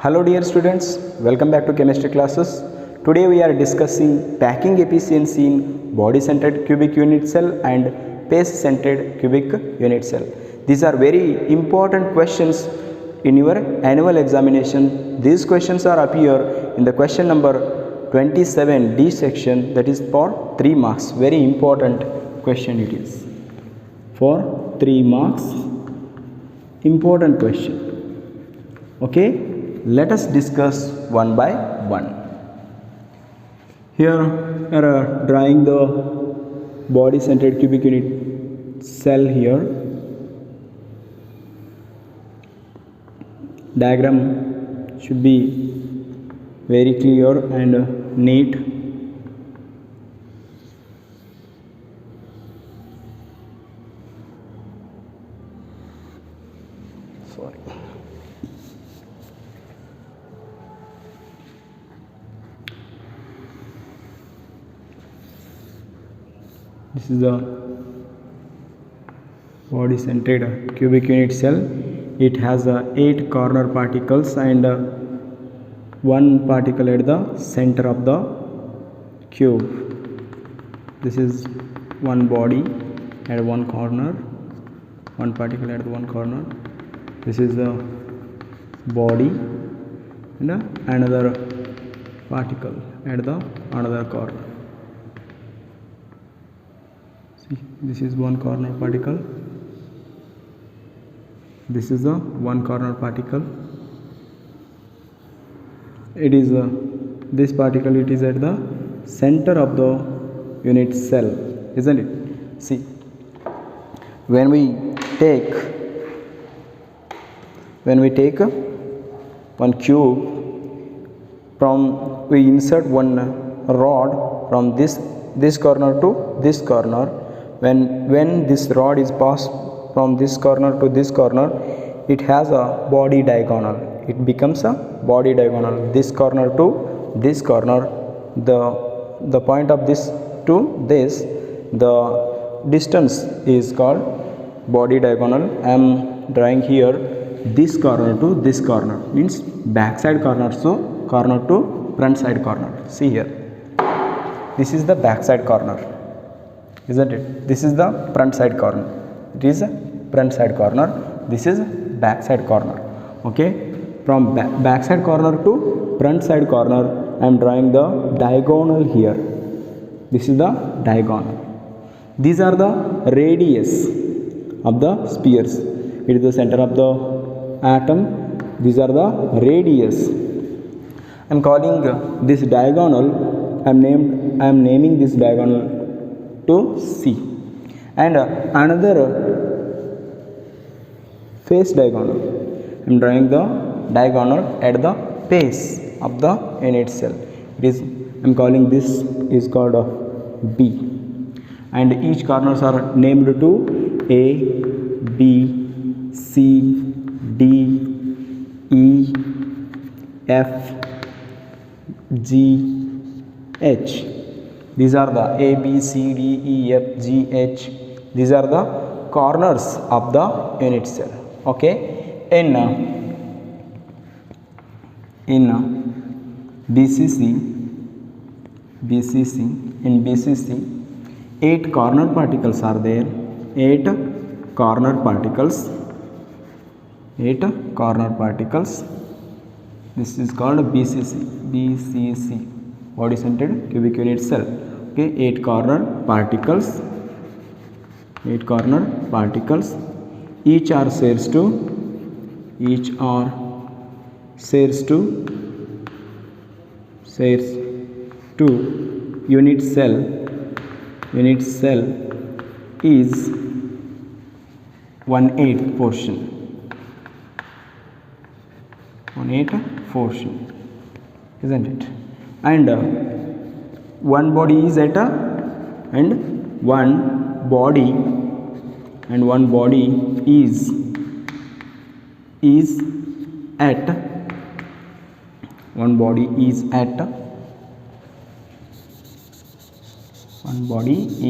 Hello dear students, welcome back to chemistry classes. Today we are discussing packing efficiency in body-centered cubic unit cell and paste-centered cubic unit cell. These are very important questions in your annual examination. These questions are appear in the question number 27D section, that is for 3 marks. Very important question it is. For 3 marks, important question. Okay, let us discuss one by one. Here we are drawing the body centered cubic unit cell here. Diagram should be very clear and neat. Sorry. This is the body centered cubic unit cell. It has 8 corner particles and 1 particle at the center of the cube. This is one body at one corner, 1 particle at one corner. This is the body and another particle at the another corner. This is one corner particle. This is the one corner particle. It is this particle. It is at the center of the unit cell, isn't it? See, when we take one cube, we insert one rod from this corner to this corner. When this rod is passed from this corner to this corner, it has a body diagonal. It becomes a body diagonal. This corner to this corner, the point of this to this, the distance is called body diagonal. I am drawing here this corner to this corner, means back side corner, so corner to front side corner. See here, this is the back side corner, isn't it? This is the front side corner. It is a front side corner. This is back side corner. Okay, from back side corner to front side corner, I am drawing the diagonal here. This is the diagonal. These are the radius of the spheres. It is the center of the atom. These are the radius. I am calling this diagonal. I am naming this diagonal to C, and another face diagonal. I am drawing the diagonal at the base of the unit cell. It is, I am calling this is called B, and each corners are named to A, B, C, D, E, F, G, H. These are the A, B, C, D, E, F, G, H. These are the corners of the unit cell. Okay. In BCC, 8 corner particles are there. 8 corner particles. This is called BCC, body centered cubic unit cell. Okay, 8 corner particles. Each are shares to unit cell is 1/8 portion, isn't it? And one body is at one body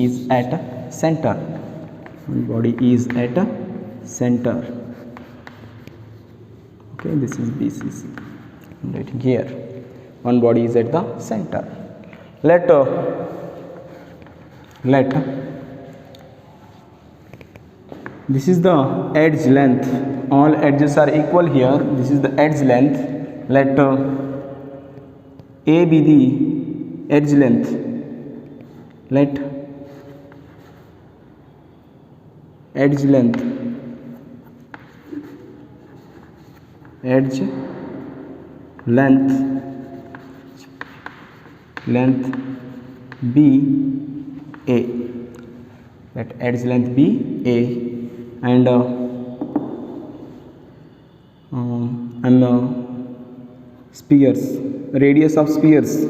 is at center. One body is at center. Okay, this is BCC. writing here. One body is at the center. Let this is the edge length. All edges are equal here. This is the edge length. Let A be the edge length. Let edge length be A. Let edge length be A, and spheres, radius of spheres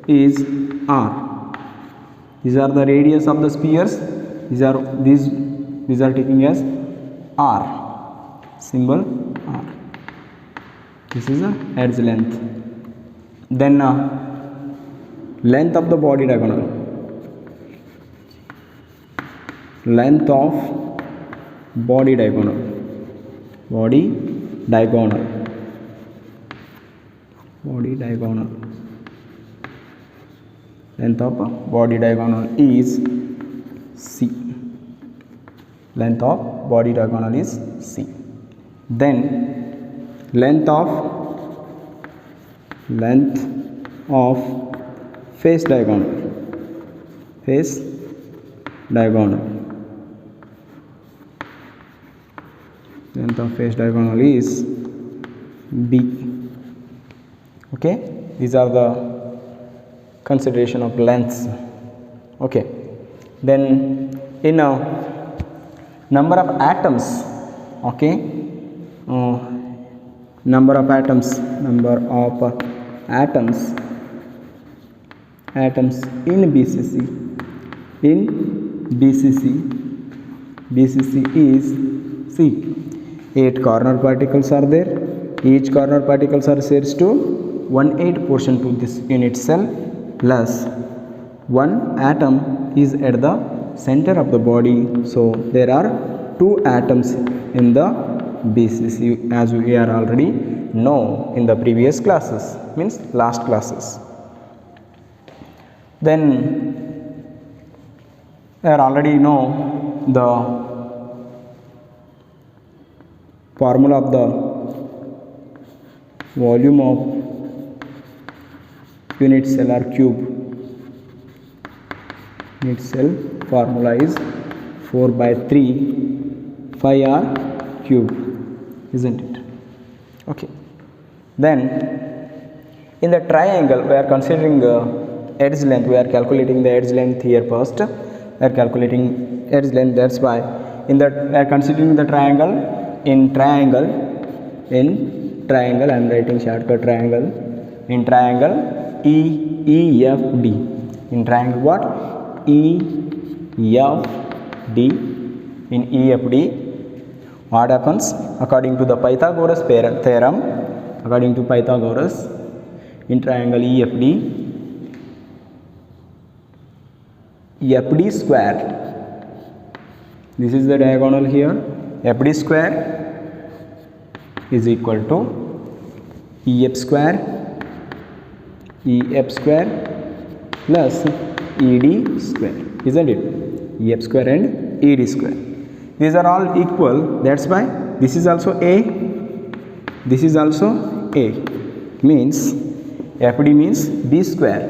is R. These are the radius of the spheres. These are taking as R, symbol R. This is the edge length. Then length of the body diagonal. Length of body diagonal. Length of body diagonal is C. Length of body diagonal is C. Then length of face diagonal. Length of face diagonal is B. Okay, these are the consideration of lengths. Okay, then in a number of atoms, okay, number of atoms in BCC is C. 8 corner particles are there. Each corner particles are shares to 1/8 portion to this unit cell, plus one atom is at the center of the body. So there are 2 atoms in the BCC, as we are already know in the previous classes, means last classes. Then we already know the formula of the volume of unit cell or cube. Unit cell formula is 4/3 pi r cube, isn't it? Okay, then in the triangle we are considering edge length. We are calculating the edge length here first. We are calculating edge length. That's why we are considering the triangle. In triangle I am writing shortcut triangle. In triangle EFD. In triangle what? EFD. In EFD, what happens? According to the Pythagoras theorem, in triangle EFD, FD square, this is the diagonal here, FD square is equal to EF square plus ED square, isn't it? EF square and ED square. These are all equal. That's why this is also A. This is also A. Means FD means B square.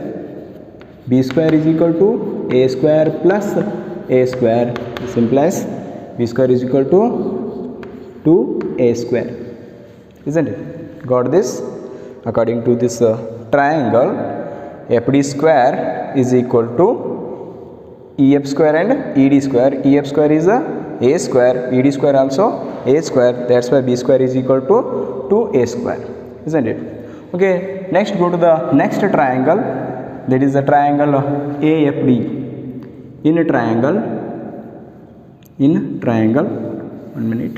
B square is equal to A square plus A square. This implies B square is equal to 2A square, isn't it? Got this? According to this triangle, FD square is equal to EF square and ED square. EF square is A square, ED square also A square. That's why B square is equal to 2A square, isn't it? Okay, next go to the next triangle. That is the triangle AFD. In a triangle, 1 minute.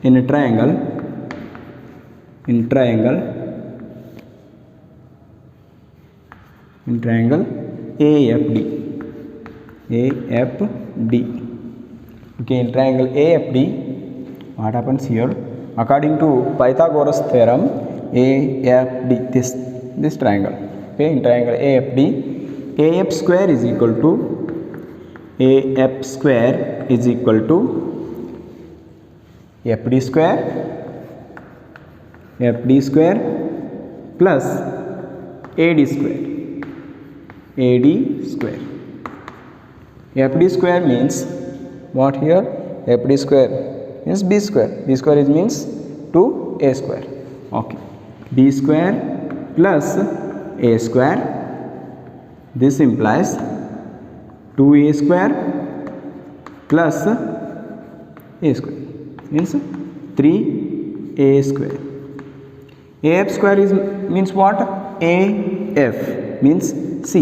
In a triangle, in triangle AFD. AFD. Okay, in triangle AFD, what happens here? According to Pythagoras theorem, AFD, this triangle. Okay, in triangle AFD, AF square is equal to FD square plus AD square. FD square means what here? FD square means B square. B square means 2A square. Okay, B square plus A square. This implies 2A square plus A square means 3A square. AF square means what? AF means C.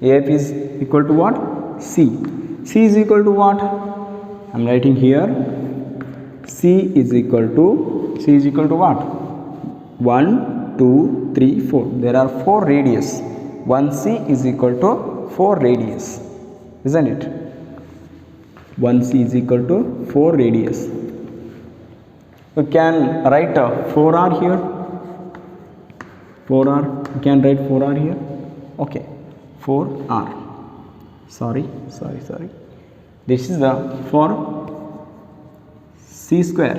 AF is equal to what? C. C is equal to what? I am writing here. C is equal to what? 1, 2, 3, 4. There are 4 radius. 1C is equal to 4 radius, isn't it? 1C is equal to 4 radius. We can write 4R here. 4R. You can write 4R here. Okay, 4R. Sorry. This is the for C square.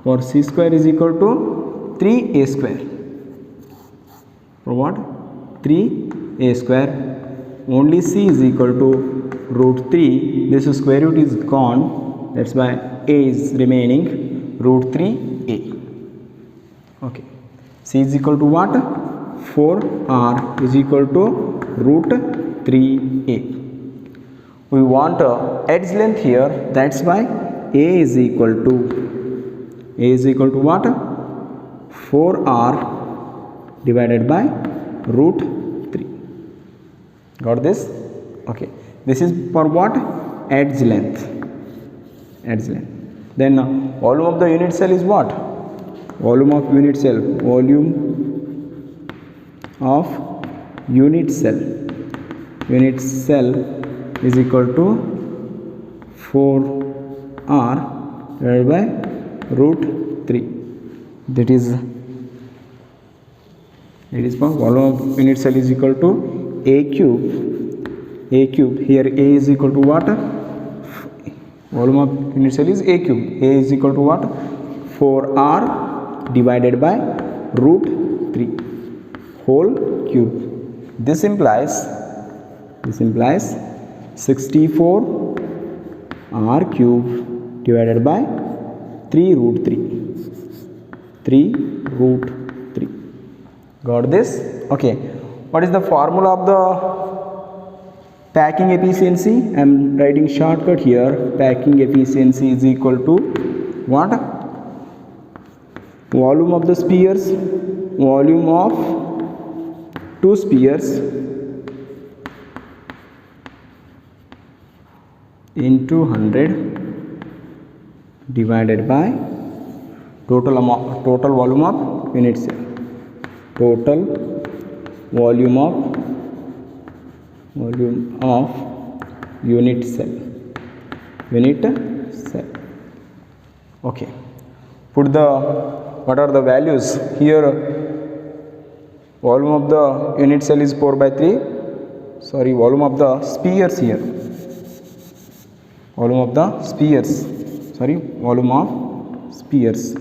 For C square is equal to 3A square. For what? 3A square. Only C is equal to root 3. This square root is gone. That's why A is remaining, root 3A. Okay. C is equal to what? 4R is equal to root 3A. We want edge length here. That's why A is equal to what? 4R divided by root 3. Got this? Okay. This is for what? Edge length. Then volume of the unit cell is what? Volume of unit cell is equal to 4R divided by root 3. That is for volume of unit cell is equal to A cube. Here A is equal to what? Volume of unit cell is A cube. A is equal to what? 4R divided by root 3 whole cube. This implies 64 R cube divided by 3 root 3. Got this? Okay. What is the formula of the packing efficiency? I am writing shortcut here. Packing efficiency is equal to what? Volume of the spheres, volume of 2 spheres into 100 divided by total volume of unit cell. Total volume of unit cell. Okay. What are the values here? Volume of the unit cell is 4 by 3. Sorry, volume of the spheres here. Volume of spheres.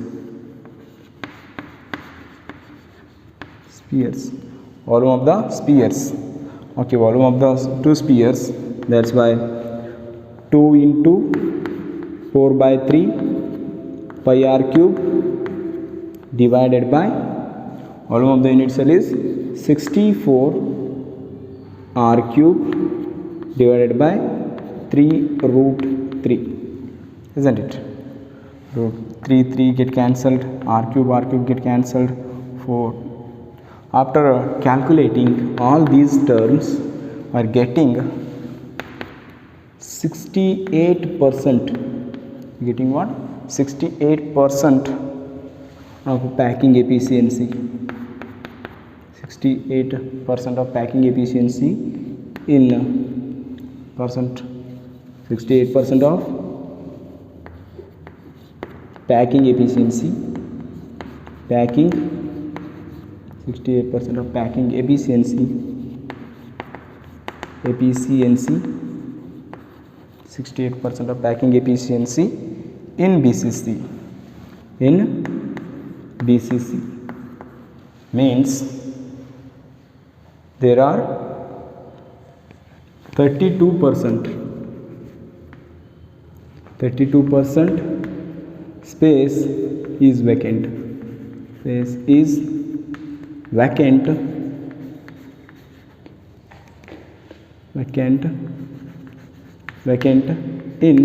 Volume of the spheres. Okay, volume of the 2 spheres. That's why 2 into 4 by 3 pi r cube divided by volume of the unit cell is 64 r cube divided by 3 root 3, isn't it? Root 3 get cancelled, r cube get cancelled, 4. After calculating all these terms, we are getting 68%. Getting what? 68% of packing efficiency. 68% of packing efficiency in percent 68% of packing efficiency 68% of packing efficiency 68% of packing efficiency in BCC means there are 32% space is vacant vacant in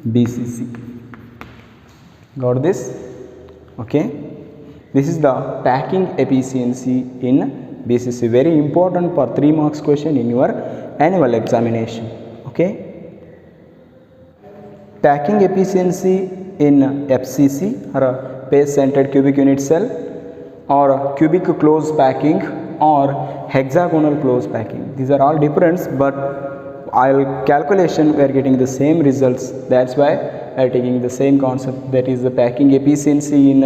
BCC. Got this? Okay, this is the packing efficiency in BCC, very important for 3 marks question in your annual examination. Okay, packing efficiency in FCC or phase centered cubic unit cell, or cubic close packing, or hexagonal close packing. These are all different, but I'll calculation we are getting the same results. That's why I are taking the same concept, that is the packing efficiency in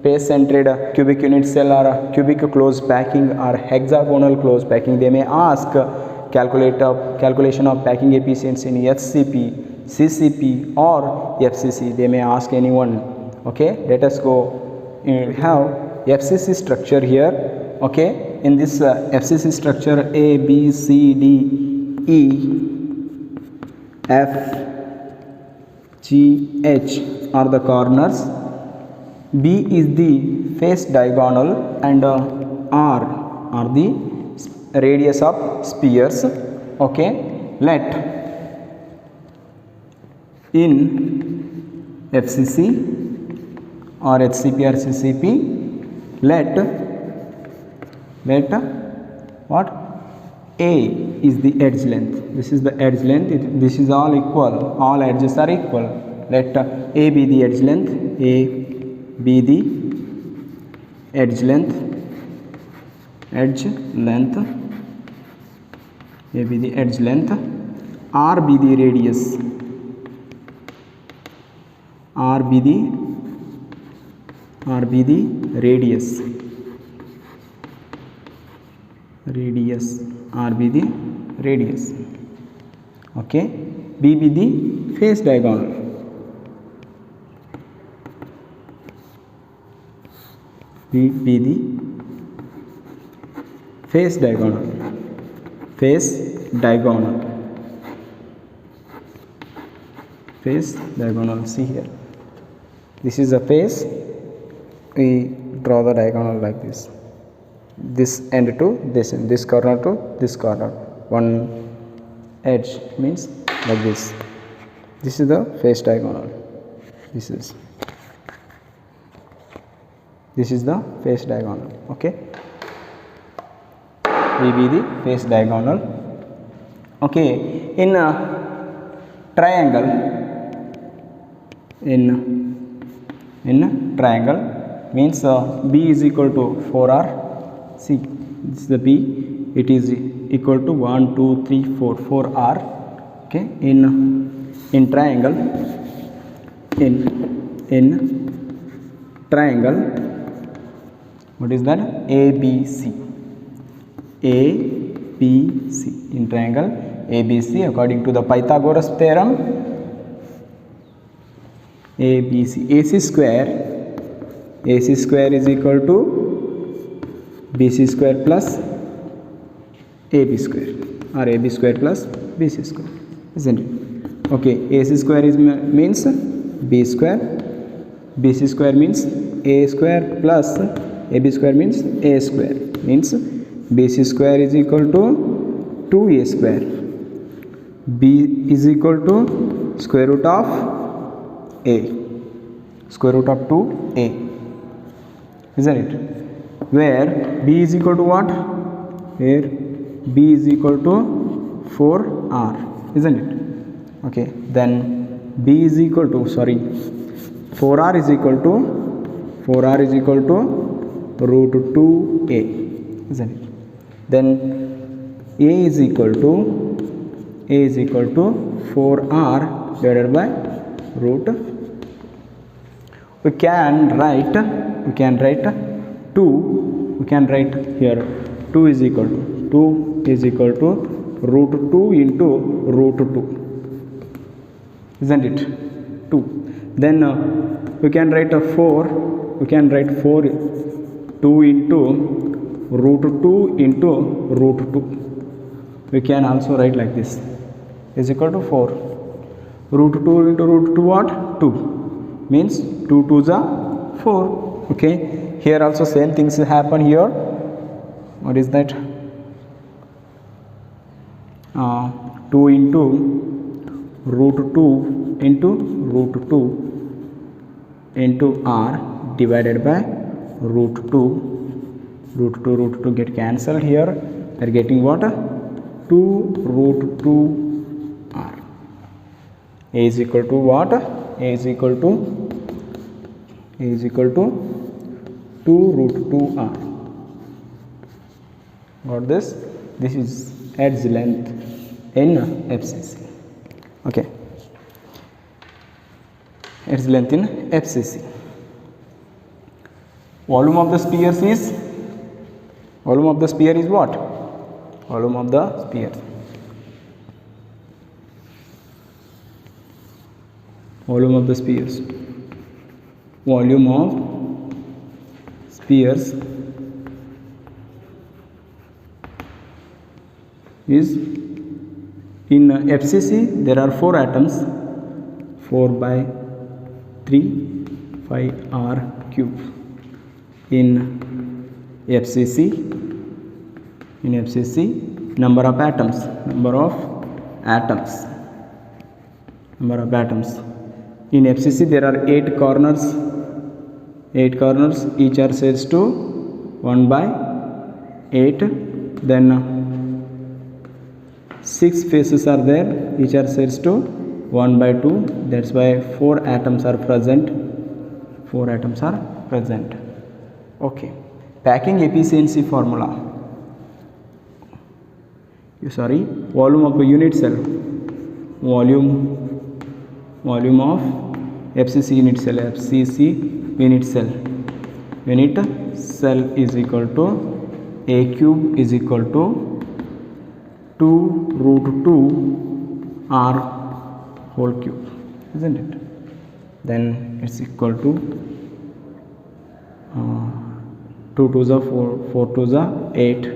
phase centered cubic unit cell, or cubic close packing, or hexagonal close packing. They may ask calculation of packing efficiency in HCP, CCP, or FCC. They may ask anyone. Okay, let us go. We have FCC structure here. Okay, in this FCC structure, A, B, C, D, E, F, G, H are the corners. B is the face diagonal, and R are the radius of spheres. Okay, let in FCC or HCP or CCP, let what? A is the edge length. This is the edge length. This is all equal. All edges are equal. Let A be the edge length. A be the edge length. Edge length. A be the edge length. R be the radius. R be the radius. R be the radius. Okay, B be the face diagonal. B be the face diagonal. Face diagonal. See here. This is a face. We draw the diagonal like this. This end to this end, this corner to this corner. One edge means like this. This is the face diagonal. This is the face diagonal. Okay, we be the face diagonal. Okay, in a triangle, in triangle means B is equal to 4R. See, this is the B. It is equal to 1, 2, 3, 4. 4R. Okay. In triangle. In triangle. What is that? ABC. ABC. In triangle ABC, according to the Pythagoras theorem, ABC. AC square is equal to BC square plus AB square, or AB square plus BC square, isn't it? Okay, AC square is means B square, BC square means A square, plus AB square means A square, means BC square is equal to 2A square. B is equal to square root of A, square root of 2A, isn't it? Where B is equal to what? Here B is equal to 4R, isn't it? Okay, then b is equal to 4r is equal to root 2a, isn't it? Then a is equal to 4r divided by root. We can write 2. We can write here 2 is equal to root 2 into root 2, isn't it? 2. Then we can write 4. We can write 2 into root 2 into root 2. We can also write like this is equal to 4. Root 2 into root 2 what? 2. Means 2 2s are 4. Okay. Here also same things happen here. What is that? 2 into root 2 into root 2 into r divided by root 2. Root 2 get cancelled here. They are getting what? 2 root 2 r. A is equal to what? A is equal to 2 root 2 r. Got this? This is edge length in FCC. Okay. Edge length in FCC. Volume of the sphere is what? Volume of the sphere. Volume of spheres volume of spheres is in FCC there are 4 atoms, 4 by 3 5r cube. In FCC number of atoms in FCC there are 8 corners, each are says to 1 by 8. Then 6 faces are there, each are says to 1 by 2. That's why 4 atoms are present. Okay. Packing efficiency formula. Volume of a unit cell. Volume of FCC unit cell. Unit cell is equal to A cube is equal to 2 root 2 r whole cube, isn't it? Then it's equal to 2 2s are 4 2s are 8.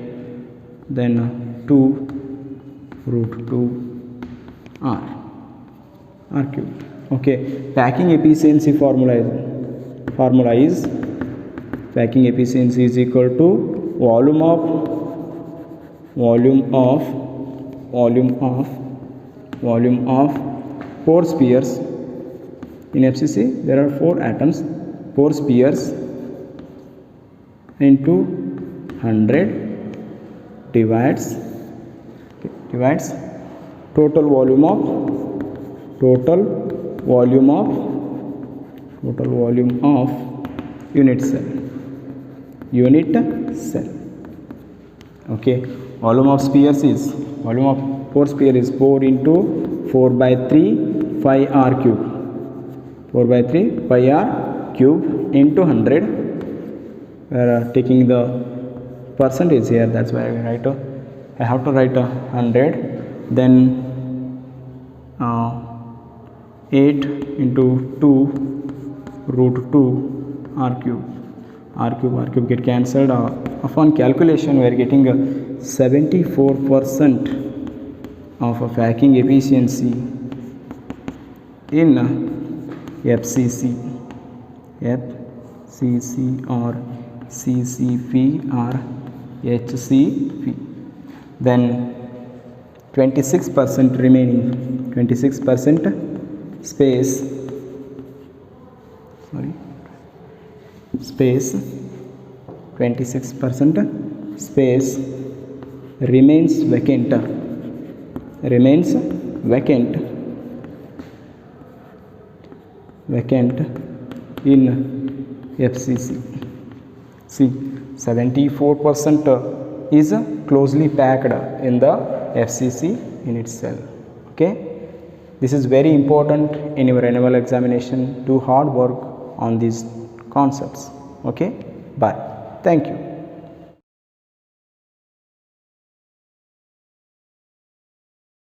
Then 2 root 2 r cube. Okay. Packing efficiency formula is packing efficiency is equal to volume of four spheres. In FCC there are 4 atoms, 4 spheres into 100 divides total volume of unit cell. Okay. Volume of 4 sphere is 4 into 4 by 3 5r cube. 4 by 3 5r cube into 100. We are taking the percentage here, that's why I have to write 100. Then 8 into 2 root 2 r cube get cancelled. Upon calculation we are getting 74% of a packing efficiency in FCC or CCP or HCP. Then 26% remaining, 26% space 26% space remains vacant vacant in FCC. See, 74% is closely packed in the FCC in itself. Okay, this is very important in your annual examination. Do hard work on these concepts. Okay, bye. Thank you.